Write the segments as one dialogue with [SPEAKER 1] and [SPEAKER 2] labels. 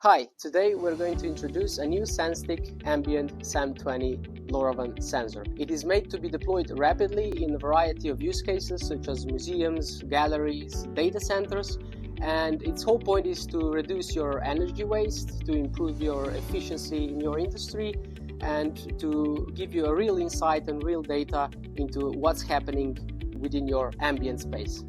[SPEAKER 1] Hi, today we're going to introduce a new Senstick Ambient SAM20 LoRaWAN sensor. It is made to be deployed rapidly in a variety of use cases such as museums, galleries, data centers, and its whole point is to reduce your energy waste, to improve your efficiency in your industry, and to give you a real insight and real data into what's happening within your ambient space.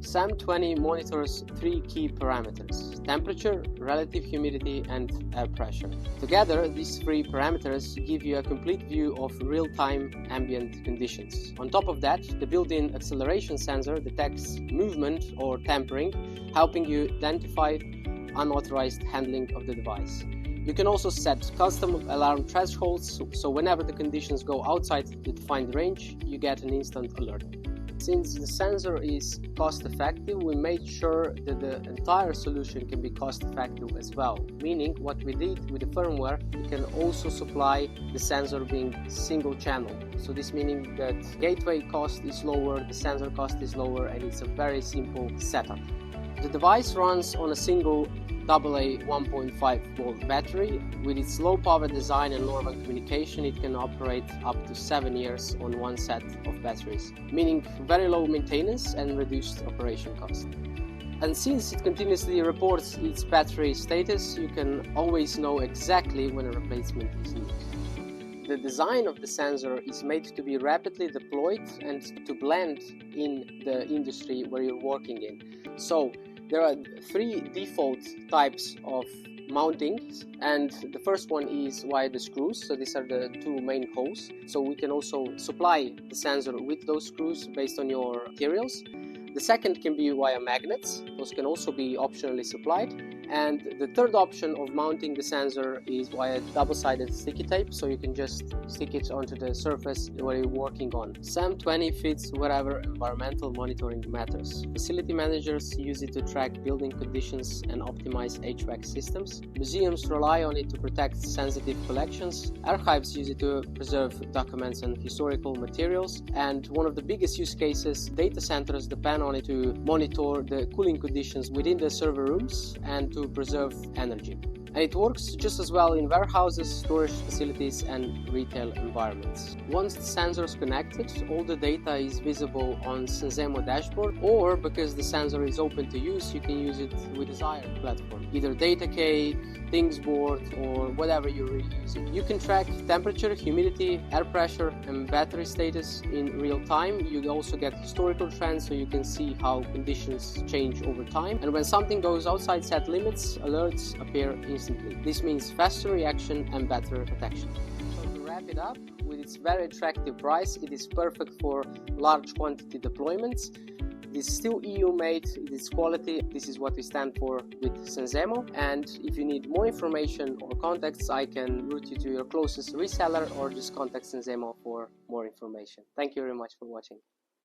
[SPEAKER 1] SAM20 monitors three key parameters: temperature, relative humidity, and air pressure. Together, these three parameters give you a complete view of real-time ambient conditions. On top of that, the built-in acceleration sensor detects movement or tampering, helping you identify unauthorized handling of the device. You can also set custom alarm thresholds, so whenever the conditions go outside the defined range, you get an instant alert. Since the sensor is cost-effective, we made sure that the entire solution can be cost-effective as well. Meaning, what we did with the firmware, we can also supply the sensor being single-channel. So this meaning that gateway cost is lower, the sensor cost is lower, and it's a very simple setup. The device runs on a single AA 1.5 volt battery. With its low power design and LoRaWAN communication, it can operate up to 7 years on one set of batteries, meaning very low maintenance and reduced operation cost. And since it continuously reports its battery status, you can always know exactly when a replacement is needed. The design of the sensor is made to be rapidly deployed and to blend in the industry where you're working in. So there are three default types of mountings, and the first one is via the screws. So these are the two main holes. So we can also supply the sensor with those screws based on your materials. The second can be via magnets. Those can also be optionally supplied. And the third option of mounting the sensor is via double-sided sticky tape, so you can just stick it onto the surface where you're working on. SAM20 fits wherever environmental monitoring matters. Facility managers use it to track building conditions and optimize HVAC systems. Museums rely on it to protect sensitive collections. Archives use it to preserve documents and historical materials. And one of the biggest use cases, data centers depend on it to monitor the cooling conditions within the server rooms and to preserve energy. And it works just as well in warehouses, storage facilities, and retail environments. Once the sensor is connected, all the data is visible on Senzemo dashboard, or because the sensor is open to use, you can use it with desired platform, either DataCake, Thingsboard, or whatever you're using. You can track temperature, humidity, air pressure, and battery status in real time. You also get historical trends, so you can see how conditions change over time. And when something goes outside set limits, alerts appear instantly. This means faster reaction and better protection. So to wrap it up, with its very attractive price, it is perfect for large quantity deployments. It is still EU made, it is quality. This is what we stand for with Senzemo. And if you need more information or contacts, I can route you to your closest reseller or just contact Senzemo for more information. Thank you very much for watching.